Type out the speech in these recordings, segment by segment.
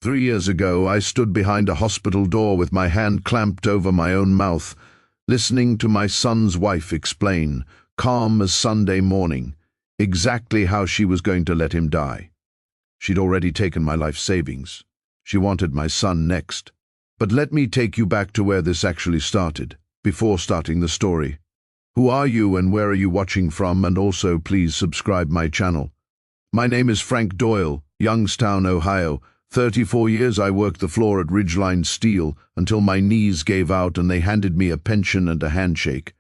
3 years ago, I stood behind a hospital door with my hand clamped over my own mouth, listening to my son's wife explain, calm as Sunday morning, exactly how she was going to let him die. She'd already taken my life savings. She wanted my son next. But let me take you back to where this actually started, before starting the story. Who are you and where are you watching from? And also, please subscribe my channel. My name is Frank Doyle, Youngstown, Ohio. 34 years I worked the floor at Ridgeline Steel until my knees gave out and they handed me a pension and a handshake.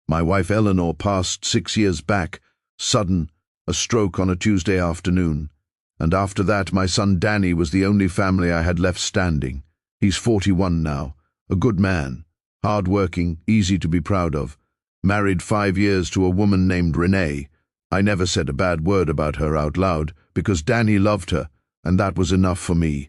My wife Eleanor passed 6 years back, sudden, a stroke on a Tuesday afternoon. And after that, my son Danny was the only family I had left standing. He's 41 now, a good man, hard-working, easy to be proud of. Married 5 years to a woman named Renee. I never said a bad word about her out loud because Danny loved her, and that was enough for me.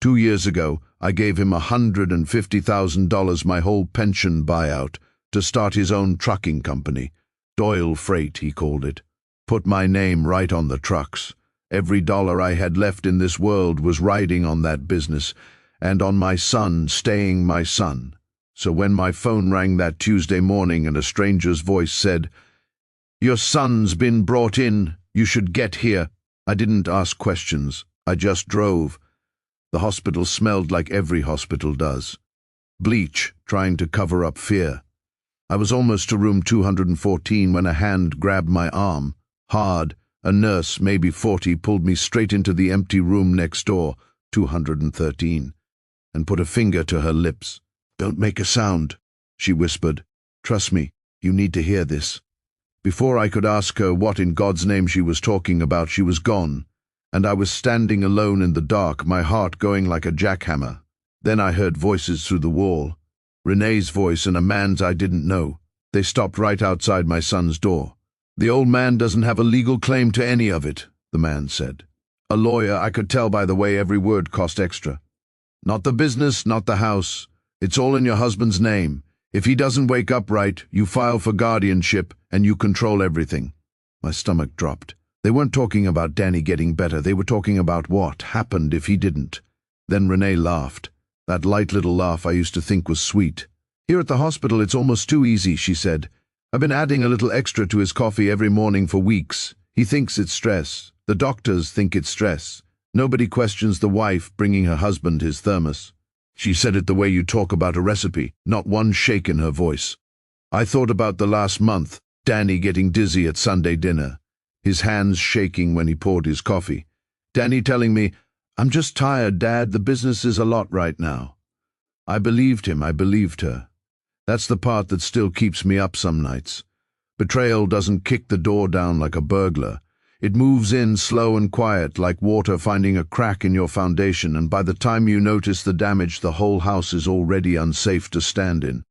2 years ago, I gave him $150,000, my whole pension buyout, to start his own trucking company. Doyle Freight, he called it. Put my name right on the trucks. Every dollar I had left in this world was riding on that business, and on my son staying my son. So when my phone rang that Tuesday morning and a stranger's voice said, "Your son's been brought in, you should get here," I didn't ask questions. I just drove. The hospital smelled like every hospital does. Bleach, trying to cover up fear. I was almost to room 214 when a hand grabbed my arm. Hard, a nurse, maybe 40, pulled me straight into the empty room next door, 213, and put a finger to her lips. "Don't make a sound," she whispered. "Trust me, you need to hear this." Before I could ask her what in God's name she was talking about, she was gone, and I was standing alone in the dark, my heart going like a jackhammer. Then I heard voices through the wall. Renee's voice and a man's I didn't know. They stopped right outside my son's door. "The old man doesn't have a legal claim to any of it," the man said. "A lawyer, I could tell by the way every word cost extra. Not the business, not the house. It's all in your husband's name. If he doesn't wake up right, you file for guardianship and you control everything." My stomach dropped. They weren't talking about Danny getting better. They were talking about what happened if he didn't. Then Renee laughed. That light little laugh I used to think was sweet. "Here at the hospital it's almost too easy," she said. "I've been adding a little extra to his coffee every morning for weeks. He thinks it's stress. The doctors think it's stress. Nobody questions the wife bringing her husband his thermos." She said it the way you talk about a recipe, not one shake in her voice. I thought about the last month, Danny getting dizzy at Sunday dinner, his hands shaking when he poured his coffee. Danny telling me, "I'm just tired, Dad, the business is a lot right now." I believed him, I believed her. That's the part that still keeps me up some nights. Betrayal doesn't kick the door down like a burglar. It moves in slow and quiet, like water finding a crack in your foundation, and by the time you notice the damage, the whole house is already unsafe to stand in.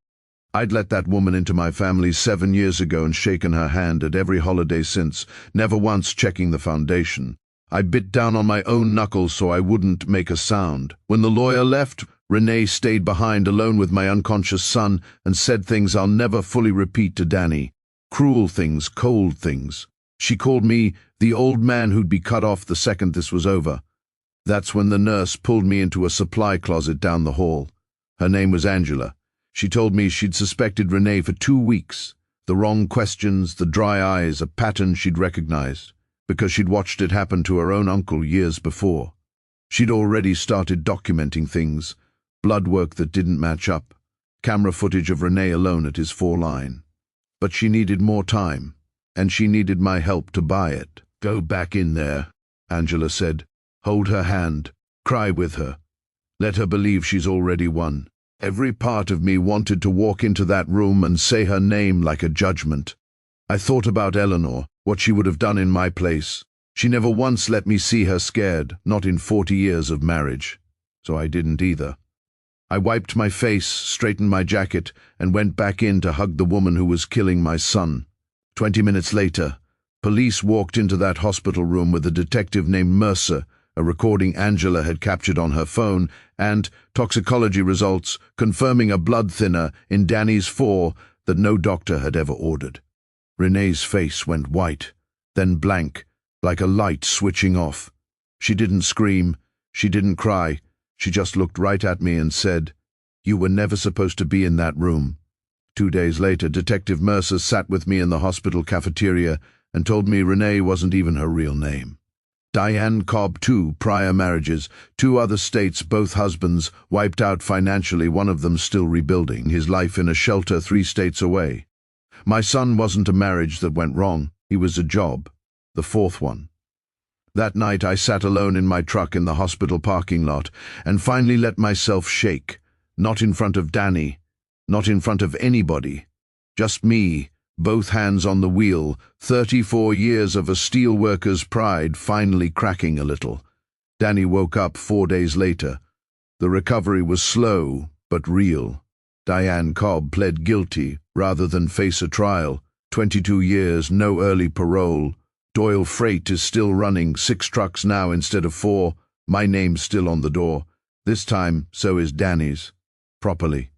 I'd let that woman into my family 7 years ago and shaken her hand at every holiday since, never once checking the foundation. I bit down on my own knuckles so I wouldn't make a sound. When the lawyer left, Renee stayed behind alone with my unconscious son and said things I'll never fully repeat to Danny. Cruel things, cold things. She called me the old man who'd be cut off the second this was over. That's when the nurse pulled me into a supply closet down the hall. Her name was Angela. She told me she'd suspected Renee for 2 weeks. The wrong questions, the dry eyes, a pattern she'd recognized, because she'd watched it happen to her own uncle years before. She'd already started documenting things, blood work that didn't match up, camera footage of Renee alone at his foreline. But she needed more time, and she needed my help to buy it. "Go back in there," Angela said. "Hold her hand. Cry with her. Let her believe she's already won." Every part of me wanted to walk into that room and say her name like a judgment. I thought about Eleanor, what she would have done in my place. She never once let me see her scared, not in 40 years of marriage. So I didn't either. I wiped my face, straightened my jacket, and went back in to hug the woman who was killing my son. 20 minutes later, police walked into that hospital room with a detective named Mercer, a recording Angela had captured on her phone, and toxicology results confirming a blood thinner in Danny's 4 that no doctor had ever ordered. Renee's face went white, then blank, like a light switching off. She didn't scream, she didn't cry, She just looked right at me and said, "You were never supposed to be in that room." 2 days later, Detective Mercer sat with me in the hospital cafeteria and told me Renee wasn't even her real name. Diane Cobb, 2 prior marriages, 2 other states, both husbands, wiped out financially, one of them still rebuilding his life in a shelter 3 states away. My son wasn't a marriage that went wrong, he was a job, the 4th one. That night I sat alone in my truck in the hospital parking lot and finally let myself shake, not in front of Danny, not in front of anybody, just me, both hands on the wheel, 34 years of a steelworker's pride finally cracking a little. Danny woke up 4 days later. The recovery was slow, but real. Diane Cobb pled guilty rather than face a trial. 22 years, no early parole. Doyle Freight is still running, 6 trucks now instead of 4. My name's still on the door. This time, so is Danny's. Properly.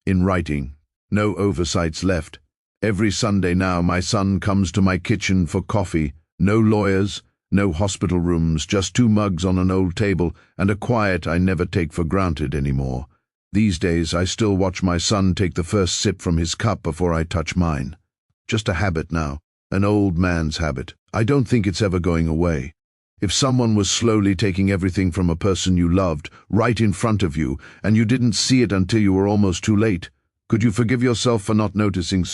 In writing. No oversights left. Every Sunday now my son comes to my kitchen for coffee. No lawyers, no hospital rooms, just 2 mugs on an old table and a quiet I never take for granted anymore. These days I still watch my son take the first sip from his cup before I touch mine. Just a habit now, an old man's habit. I don't think it's ever going away. If someone was slowly taking everything from a person you loved, right in front of you, and you didn't see it until you were almost too late, could you forgive yourself for not noticing